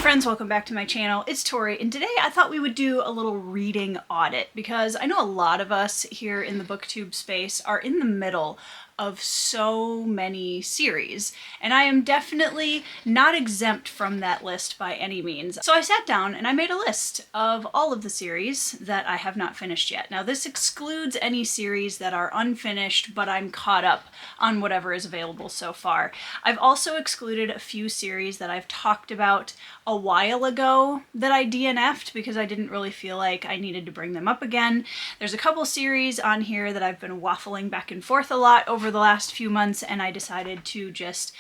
friends, welcome back to my channel. It's Tori, and today I thought we would do a little reading audit because I know a lot of us here in the booktube space are in the middle of so many series, and I am definitely not exempt from that list by any means. So I sat down and I made a list of all of the series that I have not finished yet. Now this excludes any series that are unfinished, but I'm caught up on whatever is available so far. I've also excluded a few series that I've talked about a while ago that I DNF'd because I didn't really feel like I needed to bring them up again. There's a couple series on here that I've been waffling back and forth a lot over the last few months, and I decided to just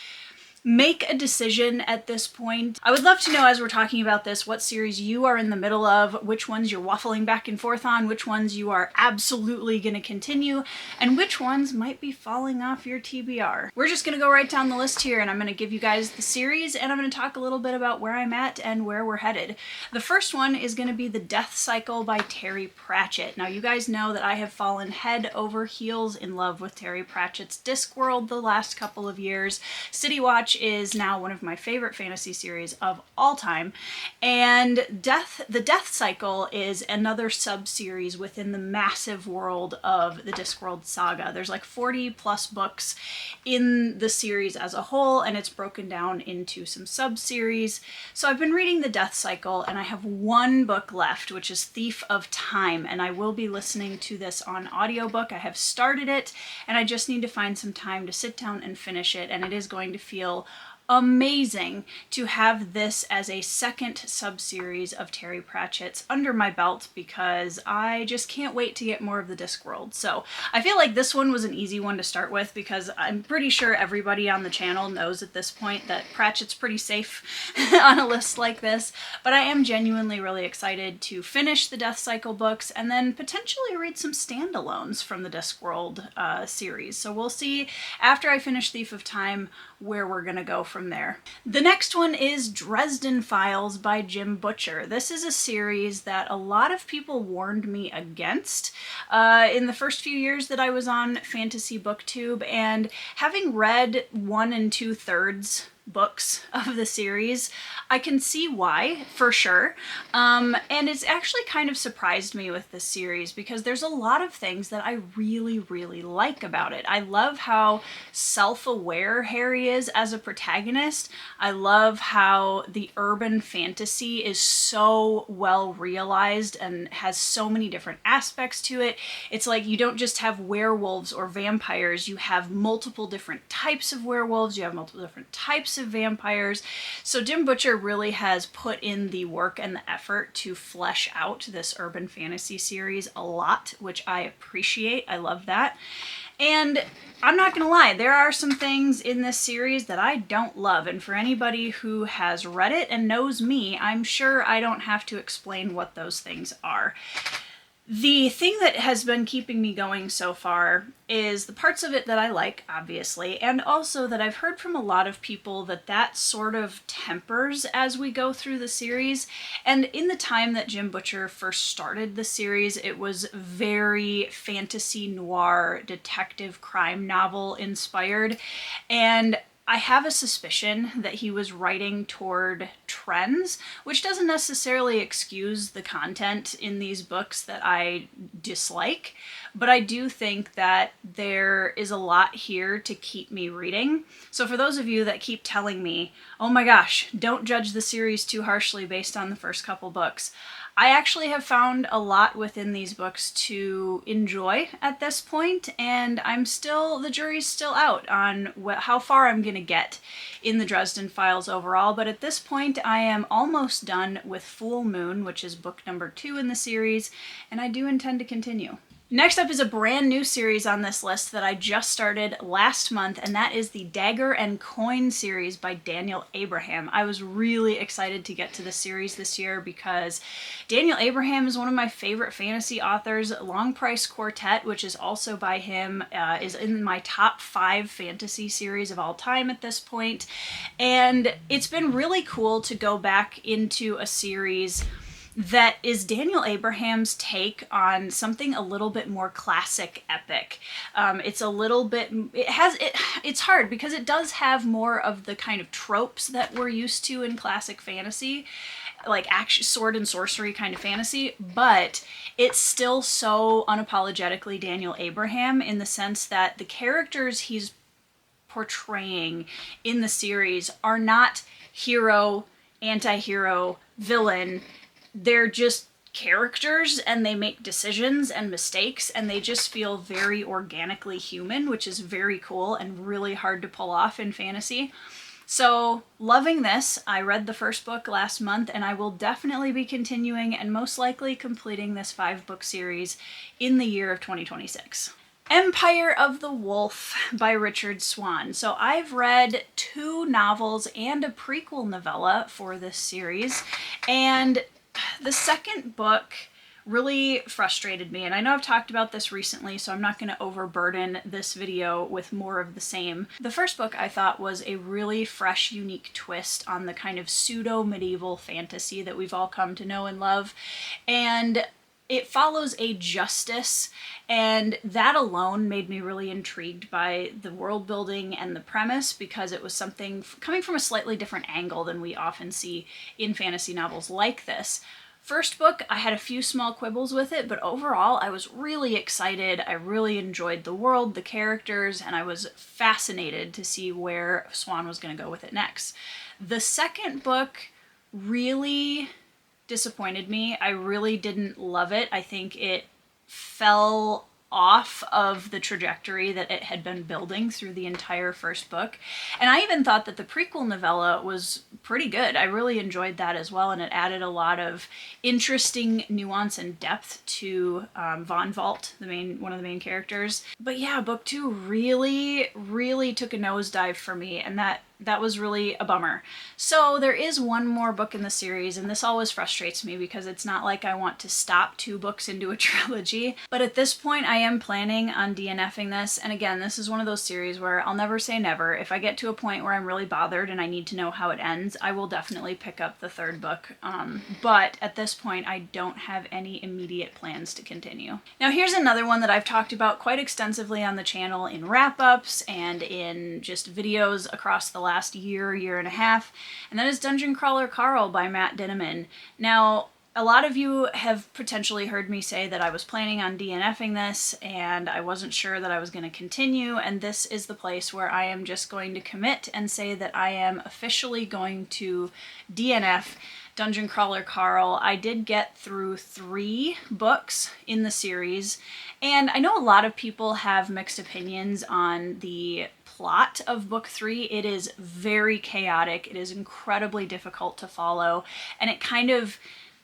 make a decision at this point. I would love to know, as we're talking about this, what series you are in the middle of, which ones you're waffling back and forth on, which ones you are absolutely going to continue, and which ones might be falling off your TBR. We're just going to go right down the list here, and I'm going to give you guys the series, and I'm going to talk a little bit about where I'm at and where we're headed. The first one is going to be The Death Cycle by Terry Pratchett. Now, you guys know that I have fallen head over heels in love with Terry Pratchett's Discworld the last couple of years. City Watch is now one of my favorite fantasy series of all time, and The Death Cycle is another sub-series within the massive world of the Discworld saga. There's like 40 plus books in the series as a whole, and it's broken down into some sub-series. So I've been reading The Death Cycle, and I have one book left, which is Thief of Time, and I will be listening to this on audiobook. I have started it, and I just need to find some time to sit down and finish it, and it is going to feel amazing to have this as a second sub-series of Terry Pratchett's under my belt, because I just can't wait to get more of the Discworld. So I feel like this one was an easy one to start with because I'm pretty sure everybody on the channel knows at this point that Pratchett's pretty safe on a list like this, but I am genuinely really excited to finish the Death Cycle books and then potentially read some standalones from the Discworld series. So we'll see after I finish Thief of Time where we're gonna go from there. The next one is Dresden Files by Jim Butcher. This is a series that a lot of people warned me against in the first few years that I was on Fantasy Booktube, and having read 1 2/3 books of the series, I can see why, for sure. And it's actually kind of surprised me with this series because there's a lot of things that I really, really like about it. I love how self-aware Harry is as a protagonist. I love how the urban fantasy is so well realized and has so many different aspects to it. It's like you don't just have werewolves or vampires, you have multiple different types of werewolves, you have multiple different types of vampires. So Jim Butcher really has put in the work and the effort to flesh out this urban fantasy series a lot, which I appreciate. I love that. And I'm not gonna lie, there are some things in this series that I don't love, and for anybody who has read it and knows me, I'm sure I don't have to explain what those things are. The thing that has been keeping me going so far is the parts of it that I like, obviously, and also that I've heard from a lot of people that sort of tempers as we go through the series. And in the time that Jim Butcher first started the series, it was very fantasy noir detective crime novel inspired, and I have a suspicion that he was writing toward trends, which doesn't necessarily excuse the content in these books that I dislike, but I do think that there is a lot here to keep me reading. So for those of you that keep telling me, oh my gosh, don't judge the series too harshly based on the first couple books, I actually have found a lot within these books to enjoy at this point, and the jury's still out on how far I'm gonna get in the Dresden Files overall, but at this point I am almost done with Full Moon, which is book number 2 in the series, and I do intend to continue. Next up is a brand new series on this list that I just started last month, and that is the Dagger and Coin series by Daniel Abraham. I was really excited to get to this series this year because Daniel Abraham is one of my favorite fantasy authors. Long Price Quartet, which is also by him, is in my top 5 fantasy series of all time at this point, and it's been really cool to go back into a series that is Daniel Abraham's take on something a little bit more classic epic. It's a little bit, it's hard because it does have more of the kind of tropes that we're used to in classic fantasy, like action, sword and sorcery kind of fantasy, but it's still so unapologetically Daniel Abraham in the sense that the characters he's portraying in the series are not hero, anti-hero, villain. They're just characters, and they make decisions and mistakes, and they just feel very organically human, which is very cool and really hard to pull off in fantasy. So, loving this. I read the first book last month, and I will definitely be continuing and most likely completing this 5-book series in the year of 2026. Empire of the Wolf by Richard Swan. So I've read 2 novels and a prequel novella for this series, and the second book really frustrated me, and I know I've talked about this recently, so I'm not going to overburden this video with more of the same. The first book I thought was a really fresh, unique twist on the kind of pseudo-medieval fantasy that we've all come to know and love, and it follows a justice, and that alone made me really intrigued by the world building and the premise, because it was something coming from a slightly different angle than we often see in fantasy novels like this. First book, I had a few small quibbles with it, but overall I was really excited. I really enjoyed the world, the characters, and I was fascinated to see where Swan was going to go with it next. The second book really disappointed me. I really didn't love it. I think it fell off of the trajectory that it had been building through the entire first book. And I even thought that the prequel novella was pretty good. I really enjoyed that as well, and it added a lot of interesting nuance and depth to Von Vault, one of the main characters. But yeah, book 2 really took a nosedive for me, and that was really a bummer. So there is one more book in the series, and this always frustrates me because it's not like I want to stop 2 books into a trilogy, but at this point I am planning on DNFing this, and again, this is one of those series where I'll never say never. If I get to a point where I'm really bothered and I need to know how it ends, I will definitely pick up the 3rd book, but at this point I don't have any immediate plans to continue. Now here's another one that I've talked about quite extensively on the channel in wrap-ups and in just videos across the last year and a half, and that is Dungeon Crawler Carl by Matt Dinneman. Now, a lot of you have potentially heard me say that I was planning on DNFing this, and I wasn't sure that I was going to continue, and this is the place where I am just going to commit and say that I am officially going to DNF Dungeon Crawler Carl. I did get through 3 books in the series, and I know a lot of people have mixed opinions on the plot of book 3. It is very chaotic, it is incredibly difficult to follow, and it kind of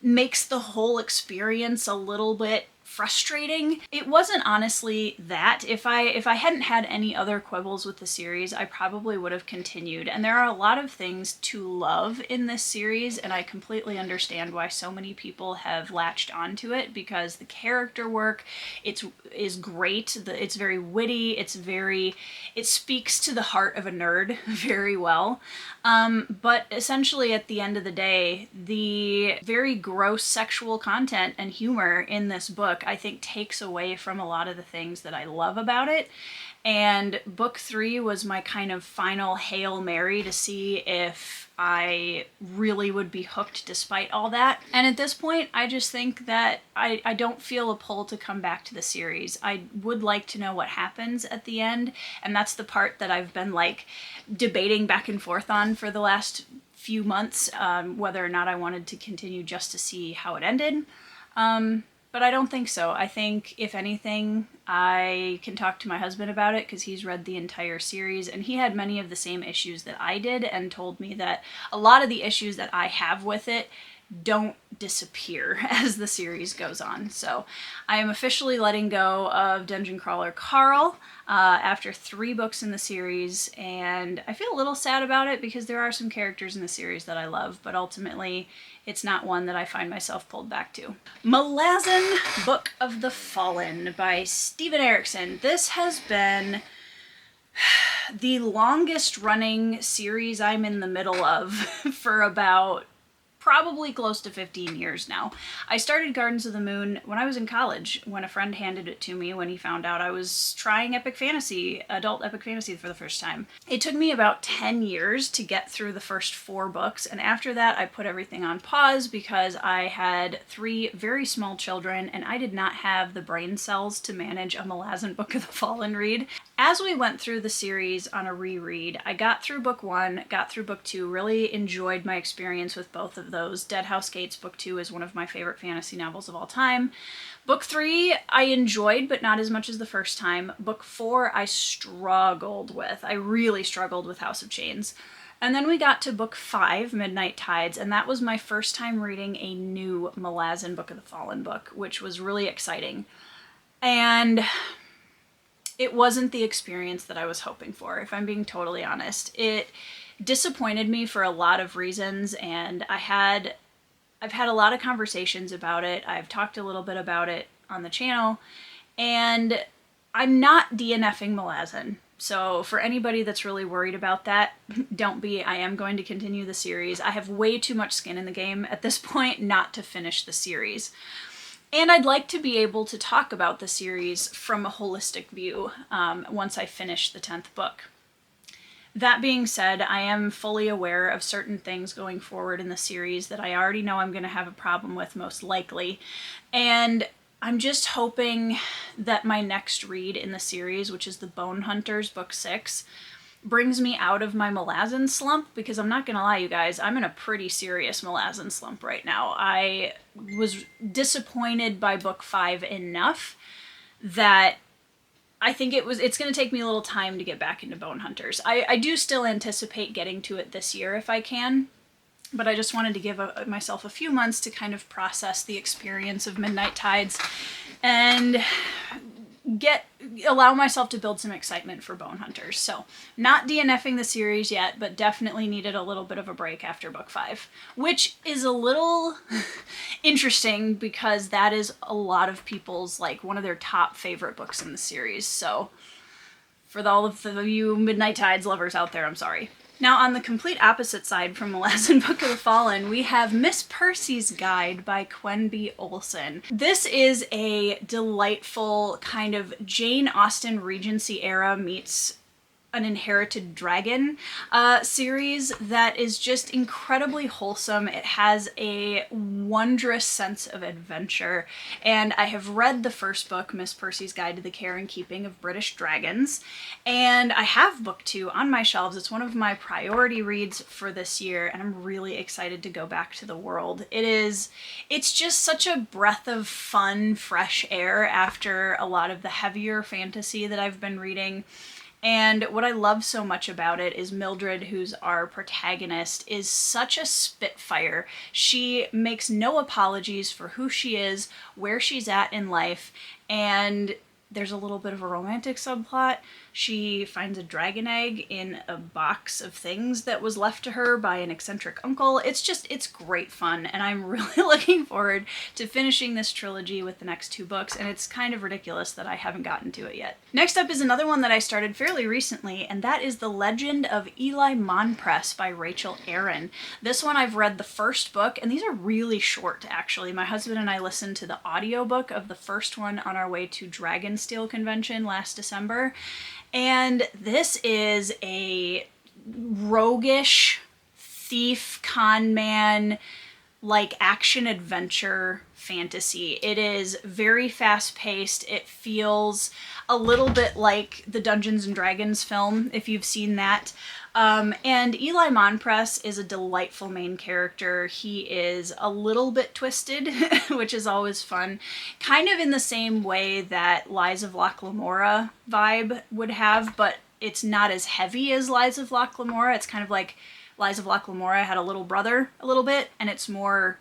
makes the whole experience a little bit frustrating. It wasn't honestly that. If I hadn't had any other quibbles with the series, I probably would have continued. And there are a lot of things to love in this series, and I completely understand why so many people have latched onto it, because the character work is great. It's very witty. It speaks to the heart of a nerd very well. But essentially at the end of the day, the very gross sexual content and humor in this book, I think, takes away from a lot of the things that I love about it. And book 3 was my kind of final Hail Mary to see if I really would be hooked despite all that. And at this point, I just think that I don't feel a pull to come back to the series. I would like to know what happens at the end, and that's the part that I've been like debating back and forth on for the last few months, whether or not I wanted to continue just to see how it ended. But I don't think so. I think, if anything, I can talk to my husband about it because he's read the entire series, and he had many of the same issues that I did and told me that a lot of the issues that I have with it don't disappear as the series goes on. So I am officially letting go of Dungeon Crawler Carl after 3 books in the series, and I feel a little sad about it because there are some characters in the series that I love, but ultimately it's not one that I find myself pulled back to. Malazan Book of the Fallen by Steven Erikson. This has been the longest running series I'm in the middle of for about probably close to 15 years now. I started Gardens of the Moon when I was in college, when a friend handed it to me when he found out I was trying epic fantasy, adult epic fantasy for the first time. It took me about 10 years to get through the first 4 books, and after that I put everything on pause because I had 3 very small children and I did not have the brain cells to manage a Malazan Book of the Fallen read. As we went through the series on a reread, I got through book 1, got through book 2, really enjoyed my experience with both of those. Dead House Gates book 2 is one of my favorite fantasy novels of all time. Book 3 I enjoyed, but not as much as the first time. Book 4 I struggled with. I really struggled with House of Chains. And then we got to book 5, Midnight Tides, and that was my first time reading a new Malazan Book of the Fallen book, which was really exciting. And it wasn't the experience that I was hoping for, if I'm being totally honest. It disappointed me for a lot of reasons, and I've had a lot of conversations about it. I've talked a little bit about it on the channel, and I'm not DNFing Malazan. So for anybody that's really worried about that, don't be. I am going to continue the series. I have way too much skin in the game at this point not to finish the series. And I'd like to be able to talk about the series from a holistic view once I finish the 10th book. That being said, I am fully aware of certain things going forward in the series that I already know I'm going to have a problem with, most likely. And I'm just hoping that my next read in the series, which is The Bone Hunters, book 6, brings me out of my Malazan slump, because I'm not gonna lie, you guys, I'm in a pretty serious Malazan slump right now. I was disappointed by book 5 enough that I think it's gonna take me a little time to get back into Bone Hunters. I do still anticipate getting to it this year if I can, but I just wanted to give myself a few months to kind of process the experience of Midnight Tides and allow myself to build some excitement for Bone Hunters. So not DNFing the series yet, but definitely needed a little bit of a break after book 5, which is a little interesting because that is a lot of people's, like, one of their top favorite books in the series. So for all of you Midnight Tides lovers out there, I'm sorry. Now, on the complete opposite side from Malazan Book of the Fallen, we have Miss Percy's Guide by Quenby Olson. This is a delightful kind of Jane Austen Regency era meets an Inherited Dragon series that is just incredibly wholesome. It has a wondrous sense of adventure, and I have read the first book, Miss Percy's Guide to the Care and Keeping of British Dragons, and I have book 2 on my shelves. It's one of my priority reads for this year, and I'm really excited to go back to the world. It's just such a breath of fun, fresh air after a lot of the heavier fantasy that I've been reading. And what I love so much about it is Mildred, who's our protagonist, is such a spitfire. She makes no apologies for who she is, where she's at in life, and there's a little bit of a romantic subplot. She finds a dragon egg in a box of things that was left to her by an eccentric uncle. It's great fun, and I'm really looking forward to finishing this trilogy with the next 2 books, and it's kind of ridiculous that I haven't gotten to it yet. Next up is another one that I started fairly recently, and that is The Legend of Eli Monpress by Rachel Aaron. This one I've read the first book, and these are really short, actually. My husband and I listened to the audiobook of the first one on our way to Dragonsteel Convention last December. And this is a roguish thief, con man, like action adventure fantasy. It is very fast paced. It feels a little bit like the Dungeons and Dragons film, if you've seen that. And Eli Monpress is a delightful main character. He is a little bit twisted, which is always fun. Kind of in the same way that Lies of Locke Lamora vibe would have, but it's not as heavy as Lies of Locke Lamora. It's kind of like Lies of Locke Lamora had a little brother a little bit, and it's more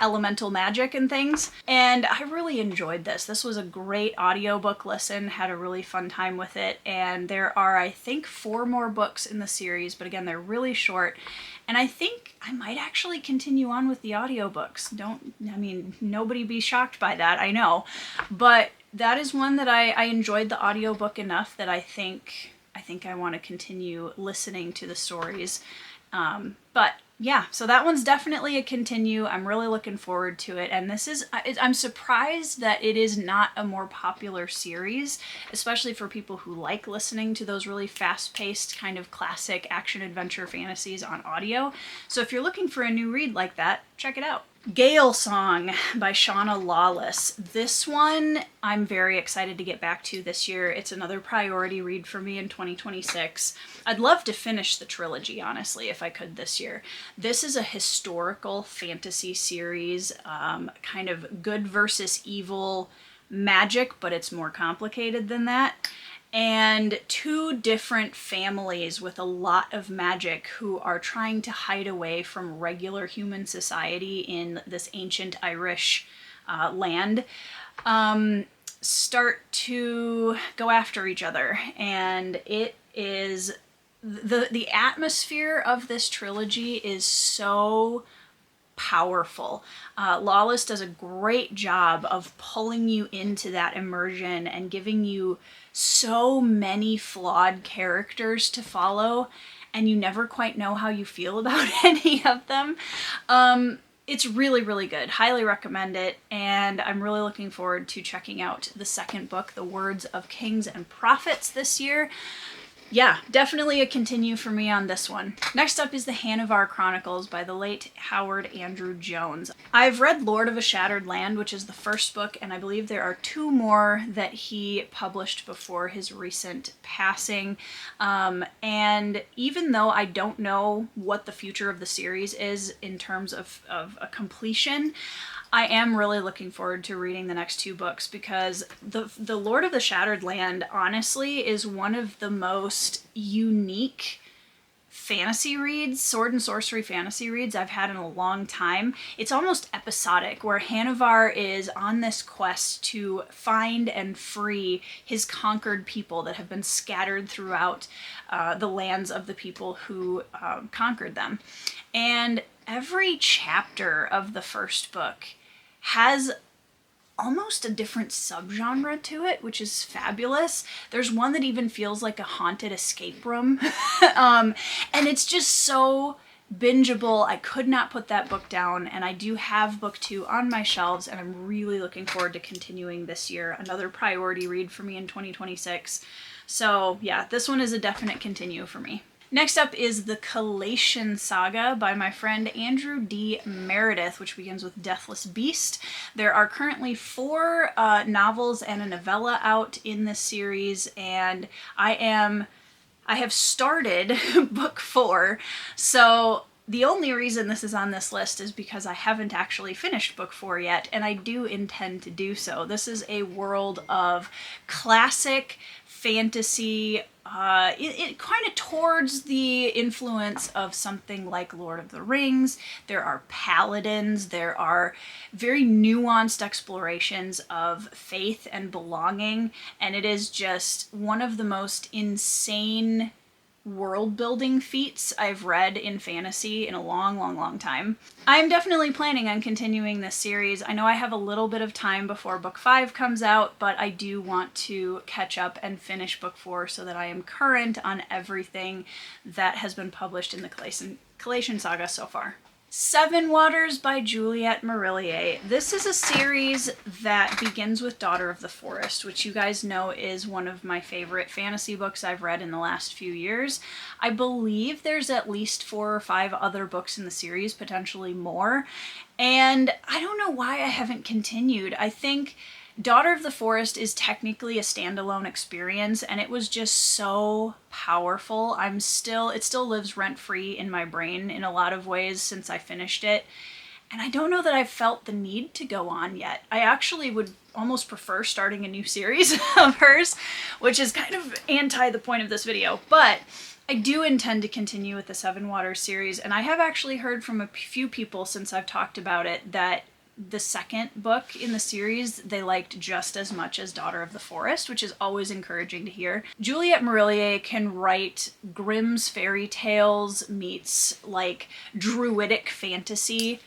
elemental magic and things. And I really enjoyed this. This was a great audiobook listen, had a really fun time with it, and there are, I think, 4 more books in the series, but again, they're really short, and I think I might actually continue on with the audiobooks. Nobody be shocked by that, I know, but that is one that I enjoyed the audiobook enough that I think I want to continue listening to the stories. But yeah, so that one's definitely a continue. I'm really looking forward to it. And I'm surprised that it is not a more popular series, especially for people who like listening to those really fast-paced kind of classic action adventure fantasies on audio. So if you're looking for a new read like that, check it out. Gale Song by Shauna Lawless. This one I'm very excited to get back to this year. It's another priority read for me in 2026. I'd love to finish the trilogy, honestly, if I could this year. This is a historical fantasy series, kind of good versus evil magic, but it's more complicated than that. And two different families with a lot of magic who are trying to hide away from regular human society in this ancient Irish land start to go after each other. And it is the atmosphere of this trilogy is so powerful. Lawless does a great job of pulling you into that immersion and giving you so many flawed characters to follow, and you never quite know how you feel about any of them. It's really, really good. Highly recommend it, and I'm really looking forward to checking out the second book, The Words of Kings and Prophets, this year. Yeah, definitely a continue for me on this one. Next up is the Hanivar Chronicles by the late Howard Andrew Jones. I've read Lord of a Shattered Land, which is the first book, and I believe there are two more that he published before his recent passing. And even though I don't know what the future of the series is in terms of a completion, I am really looking forward to reading the next two books, because the Lord of the Shattered Land, honestly, is one of the most unique fantasy reads, sword and sorcery fantasy reads I've had in a long time. It's almost episodic, where Hanivar is on this quest to find and free his conquered people that have been scattered throughout the lands of the people who conquered them. And every chapter of the first book has almost a different subgenre to it, which is fabulous. There's one that even feels like a haunted escape room. And it's just so bingeable. I could not put that book down, and I do have book 2 on my shelves, and I'm really looking forward to continuing this year. Another priority read for me in 2026. So yeah, this one is a definite continue for me. Next up is the Collation Saga by my friend Andrew D. Meredith, which begins with Deathless Beast. There are currently 4 novels and a novella out in this series, and I have started book 4, so the only reason this is on this list is because I haven't actually finished book 4 yet, and I do intend to do so. This is a world of classic fantasy, it kind of towards the influence of something like Lord of the Rings. There are paladins, there are very nuanced explorations of faith and belonging, and it is just one of the most insane world-building feats I've read in fantasy in a long, long, long time. I'm definitely planning on continuing this series. I know I have a little bit of time before book 5 comes out, but I do want to catch up and finish book 4 so that I am current on everything that has been published in the Collation Saga so far. Seven Waters by Juliette Marillier. This is a series that begins with Daughter of the Forest, which you guys know is one of my favorite fantasy books I've read in the last few years. I believe there's at least 4 or 5 other books in the series, potentially more, and I don't know why I haven't continued. I think Daughter of the Forest is technically a standalone experience, and it was just so powerful. It still lives rent-free in my brain in a lot of ways since I finished it, and I don't know that I've felt the need to go on yet. I actually would almost prefer starting a new series of hers, which is kind of anti the point of this video, but I do intend to continue with the Seven Waters series, and I have actually heard from a few people since I've talked about it that the second book in the series they liked just as much as Daughter of the Forest, which is always encouraging to hear. Juliette Marillier can write Grimm's fairy tales meets like druidic fantasy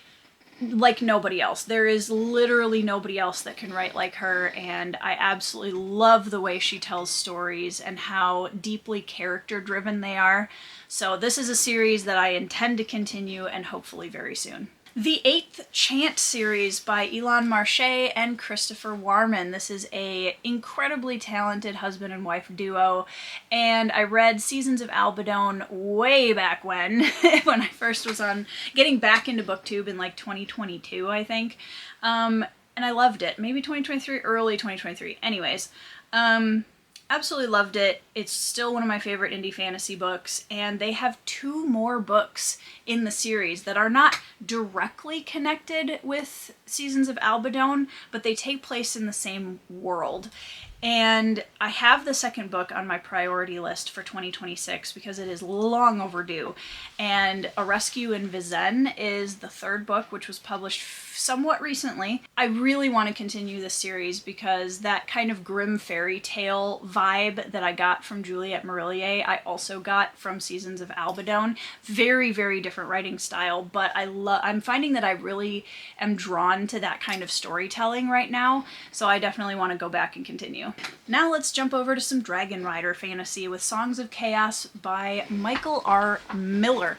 like nobody else. There is literally nobody else that can write like her, and I absolutely love the way she tells stories and how deeply character driven they are. So this is a series that I intend to continue, and hopefully very soon. The Eighth Chant series by Elon Marche and Christopher Warman. This is a incredibly talented husband and wife duo, and I read Seasons of Albion way back when I first was on getting back into booktube in like 2022, I think. And I loved it. Maybe 2023, early 2023. Anyways, absolutely loved it. It's still one of my favorite indie fantasy books, and they have 2 more books in the series that are not directly connected with Seasons of Albion, but they take place in the same world. And I have the second book on my priority list for 2026 because it is long overdue. And A Rescue in Vizen is the third book, which was published somewhat recently. I really want to continue this series because that kind of grim fairy tale vibe that I got from Juliette Marillier, I also got from Seasons of Albion. Very, very different writing style, but I'm finding that I really am drawn to that kind of storytelling right now, so I definitely want to go back and continue. Now let's jump over to some Dragon Rider fantasy with Songs of Chaos by Michael R. Miller.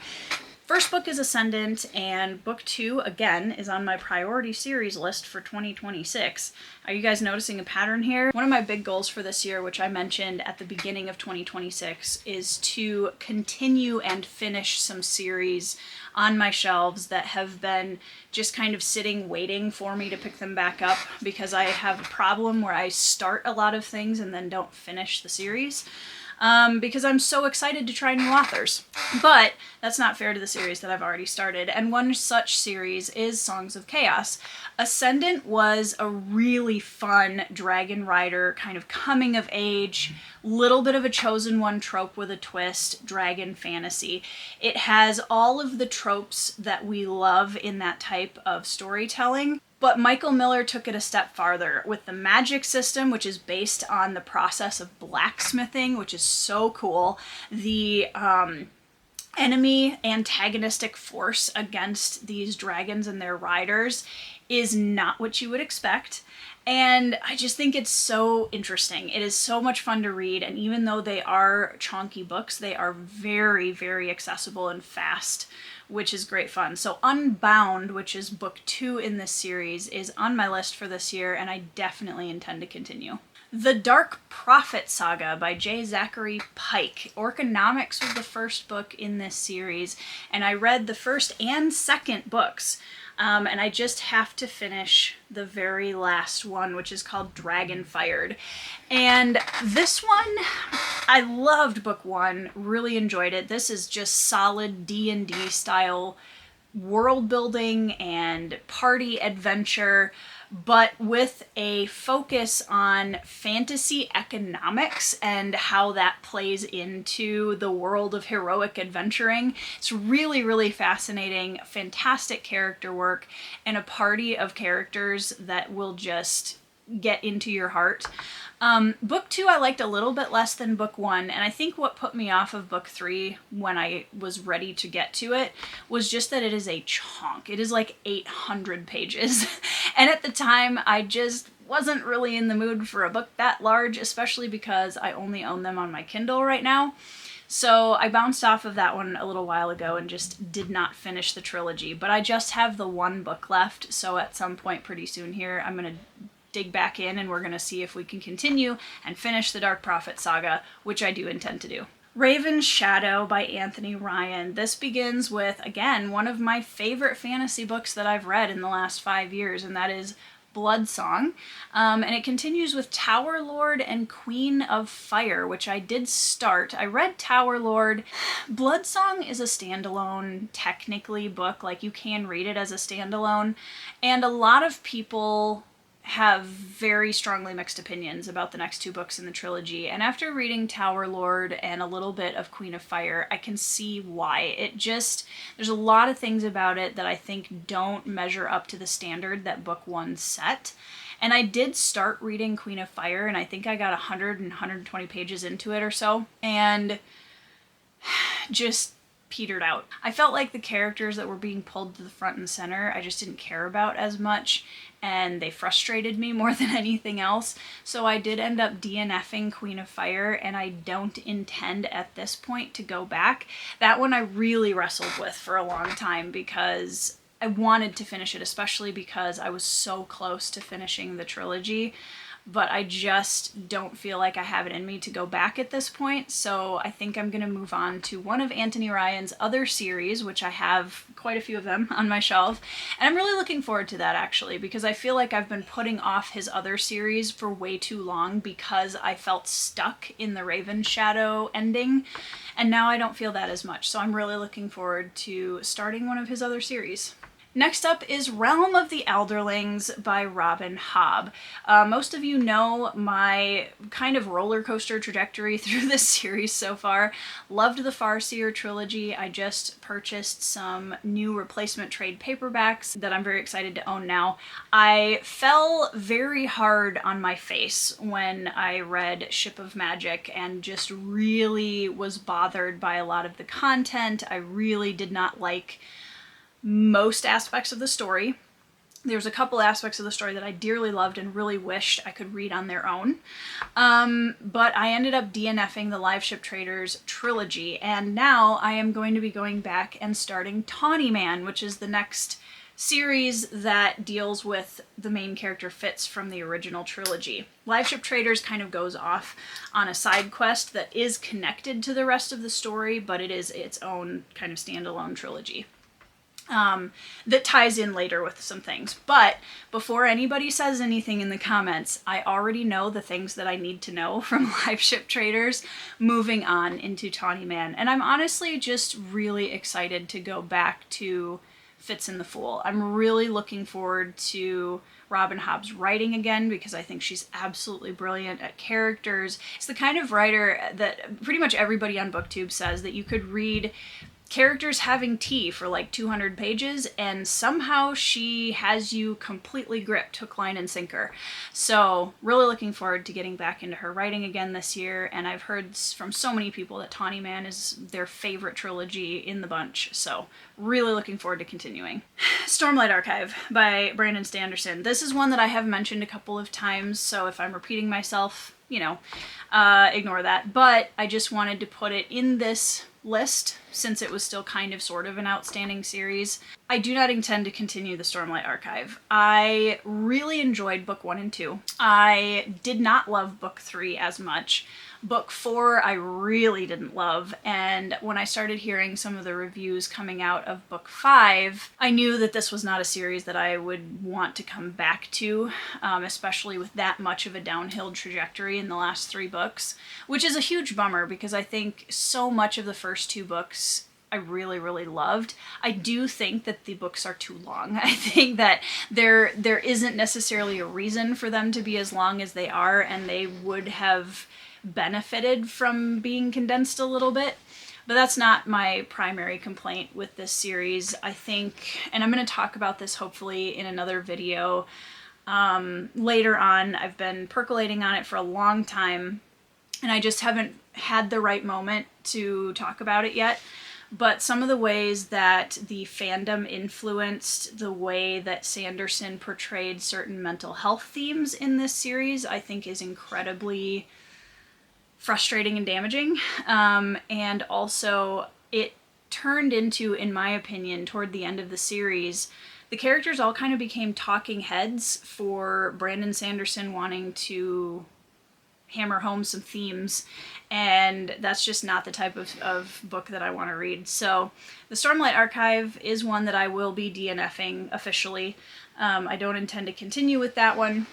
First book is Ascendant, and book 2, again, is on my priority series list for 2026. Are you guys noticing a pattern here? One of my big goals for this year, which I mentioned at the beginning of 2026, is to continue and finish some series on my shelves that have been just kind of sitting waiting for me to pick them back up, because I have a problem where I start a lot of things and then don't finish the series. Because I'm so excited to try new authors. But that's not fair to the series that I've already started, and one such series is Songs of Chaos. Ascendant was a really fun Dragon Rider, kind of coming of age, little bit of a chosen one trope with a twist, dragon fantasy. It has all of the tropes that we love in that type of storytelling. But Michael Miller took it a step farther with the magic system, which is based on the process of blacksmithing, which is so cool. The enemy antagonistic force against these dragons and their riders is not what you would expect. And I just think it's so interesting. It is so much fun to read, and even though they are chonky books, they are very, very accessible and fast, which is great fun. So Unbound, which is book 2 in this series, is on my list for this year, and I definitely intend to continue. The Dark Prophet Saga by J. Zachary Pike. Orconomics was the first book in this series, and I read the first and second books. And I just have to finish the very last one, which is called Dragonfired. And this one, I loved book 1, really enjoyed it. This is just solid D&D style world building and party adventure, but with a focus on fantasy economics and how that plays into the world of heroic adventuring. It's really, really fascinating, fantastic character work, and a party of characters that will just get into your heart. Book 2 I liked a little bit less than book 1, and I think what put me off of book 3 when I was ready to get to it was just that it is a chunk. It is like 800 pages, and at the time I just wasn't really in the mood for a book that large, especially because I only own them on my Kindle right now. So I bounced off of that one a little while ago and just did not finish the trilogy, but I just have the one book left, so at some point pretty soon here I'm going to dig back in and we're going to see if we can continue and finish the Dark Prophet Saga, which I do intend to do. Raven's Shadow by Anthony Ryan. This begins with, again, one of my favorite fantasy books that I've read in the last 5 years, and that is Bloodsong. And it continues with Tower Lord and Queen of Fire, which I did start. I read Tower Lord. Bloodsong is a standalone, technically, book. Like, you can read it as a standalone. And a lot of people have very strongly mixed opinions about the next 2 books in the trilogy, and after reading Tower Lord and a little bit of Queen of Fire, I can see why. There's a lot of things about it that I think don't measure up to the standard that book 1 set. And I did start reading Queen of Fire, and I think I got 100 and 120 pages into it or so, and just petered out. I felt like the characters that were being pulled to the front and center, I just didn't care about as much, and they frustrated me more than anything else. So I did end up DNFing Queen of Fire, and I don't intend at this point to go back. That one I really wrestled with for a long time because I wanted to finish it, especially because I was so close to finishing the trilogy. But I just don't feel like I have it in me to go back at this point, so I think I'm going to move on to one of Anthony Ryan's other series, which I have quite a few of them on my shelf, and I'm really looking forward to that actually, because I feel like I've been putting off his other series for way too long because I felt stuck in the Raven Shadow ending, and now I don't feel that as much, so I'm really looking forward to starting one of his other series. Next up is Realm of the Elderlings by Robin Hobb. Most of you know my kind of roller coaster trajectory through this series so far. Loved the Farseer trilogy. I just purchased some new replacement trade paperbacks that I'm very excited to own now. I fell very hard on my face when I read Ship of Magic and just really was bothered by a lot of the content. I really did not like most aspects of the story. There's a couple aspects of the story that I dearly loved and really wished I could read on their own. But I ended up DNFing the Live Ship Traders trilogy, and now I am going to be going back and starting Tawny Man, which is the next series that deals with the main character Fitz from the original trilogy. Live Ship Traders kind of goes off on a side quest that is connected to the rest of the story, but it is its own kind of standalone trilogy. That ties in later with some things. But before anybody says anything in the comments, I already know the things that I need to know from Live Ship Traders moving on into Tawny Man. And I'm honestly just really excited to go back to Fitz and the Fool. I'm really looking forward to Robin Hobb's writing again because I think she's absolutely brilliant at characters. It's the kind of writer that pretty much everybody on BookTube says that you could read characters having tea for like 200 pages and somehow she has you completely gripped hook, line, and sinker. So really looking forward to getting back into her writing again this year, and I've heard from so many people that Tawny Man is their favorite trilogy in the bunch, so really looking forward to continuing. Stormlight Archive by Brandon Sanderson. This is one that I have mentioned a couple of times, so if I'm repeating myself, you know, ignore that. But I just wanted to put it in this list since it was still kind of sort of an outstanding series. I do not intend to continue the Stormlight Archive. I really enjoyed book 1 and 2. I did not love book 3 as much. Book 4 I really didn't love, and when I started hearing some of the reviews coming out of book 5, I knew that this was not a series that I would want to come back to, especially with that much of a downhill trajectory in the last 3 books, which is a huge bummer because I think so much of the first 2 books I really, really loved. I do think that the books are too long. I think that there isn't necessarily a reason for them to be as long as they are, and they would have benefited from being condensed a little bit. But that's not my primary complaint with this series. I think, and I'm going to talk about this hopefully in another video later on. I've been percolating on it for a long time, and I just haven't had the right moment to talk about it yet. But some of the ways that the fandom influenced the way that Sanderson portrayed certain mental health themes in this series, I think is incredibly frustrating and damaging. And also it turned into, in my opinion, toward the end of the series, the characters all kind of became talking heads for Brandon Sanderson wanting to hammer home some themes, and that's just not the type of book that I want to read. So the Stormlight Archive is one that I will be DNFing officially. I don't intend to continue with that one,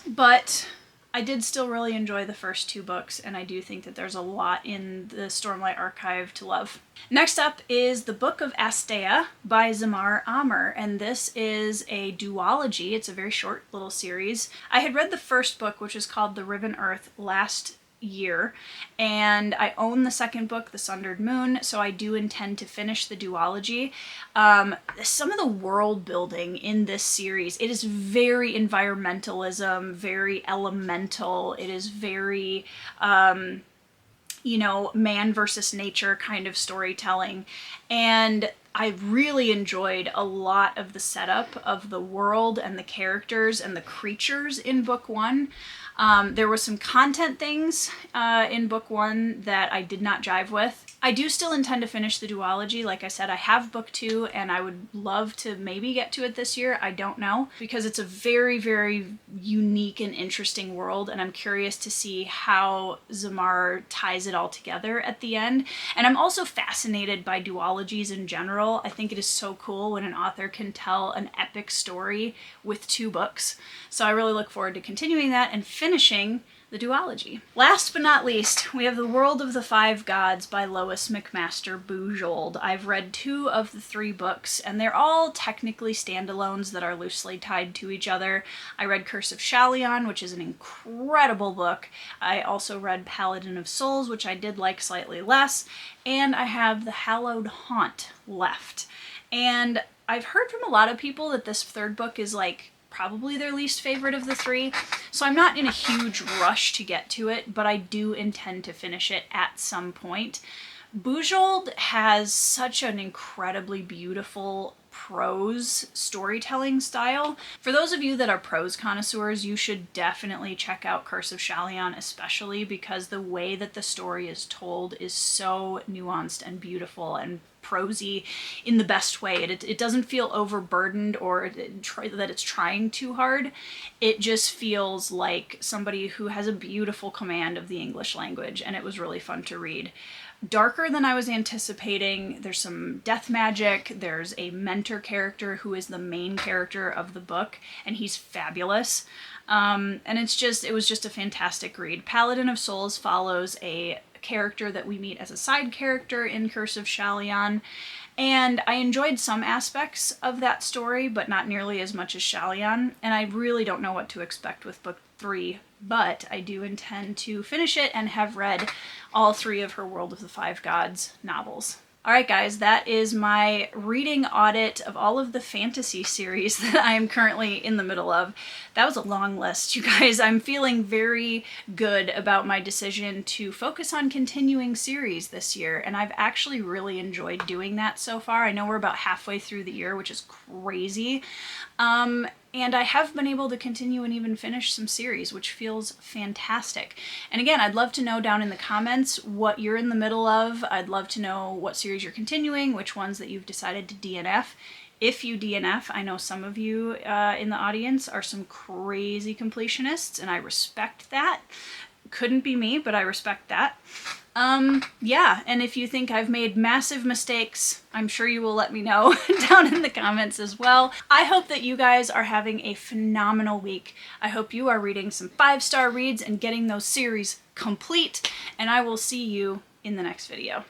but I did still really enjoy the first 2 books, and I do think that there's a lot in the Stormlight Archive to love. Next up is The Book of Astea by Zamar Amer, and this is a duology. It's a very short little series. I had read the first book, which is called The Riven Earth, last year, and I own the second book, The Sundered Moon, so I do intend to finish the duology. Some of the world building in this series, it is very environmentalism, very elemental, it is very you know, man versus nature kind of storytelling. And I really enjoyed a lot of the setup of the world and the characters and the creatures in book one. There were some content things in book one that I did not jive with. I do still intend to finish the duology. Like I said, I have book two and I would love to maybe get to it this year. I don't know, because it's a very, very unique and interesting world, and I'm curious to see how Zamar ties it all together at the end. And I'm also fascinated by duologies in general. I think it is so cool when an author can tell an epic story with two books. So I really look forward to continuing that and finishing the duology. Last but not least, we have The World of the Five Gods by Lois McMaster Bujold. I've read 2 of the 3 books, and they're all technically standalones that are loosely tied to each other. I read Curse of Shalion, which is an incredible book. I also read Paladin of Souls, which I did like slightly less, and I have The Hallowed Haunt left. And I've heard from a lot of people that this 3rd book is like probably their least favorite of the 3, so I'm not in a huge rush to get to it, but I do intend to finish it at some point. Bujold has such an incredibly beautiful prose storytelling style. For those of you that are prose connoisseurs, you should definitely check out Curse of Shalion, especially because the way that the story is told is so nuanced and beautiful and prosy in the best way. It doesn't feel overburdened or that it's trying too hard. It just feels like somebody who has a beautiful command of the English language, and it was really fun to read. Darker than I was anticipating. There's some death magic. There's a mentor character who is the main character of the book, and he's fabulous. And it was just a fantastic read. Paladin of Souls follows a character that we meet as a side character in Curse of Shalion, and I enjoyed some aspects of that story, but not nearly as much as Shalion, and I really don't know what to expect with book 3, but I do intend to finish it and have read all 3 of her World of the Five Gods novels. Alright guys, that is my reading audit of all of the fantasy series that I am currently in the middle of. That was a long list, you guys. I'm feeling very good about my decision to focus on continuing series this year, and I've actually really enjoyed doing that so far. I know we're about halfway through the year, which is crazy. And I have been able to continue and even finish some series, which feels fantastic. And again, I'd love to know down in the comments what you're in the middle of. I'd love to know what series you're continuing, which ones that you've decided to DNF. If you DNF, I know some of you in the audience are some crazy completionists, and I respect that. Couldn't be me, but I respect that. Yeah, and if you think I've made massive mistakes, I'm sure you will let me know down in the comments as well. I hope that you guys are having a phenomenal week. I hope you are reading some 5-star reads and getting those series complete, and I will see you in the next video.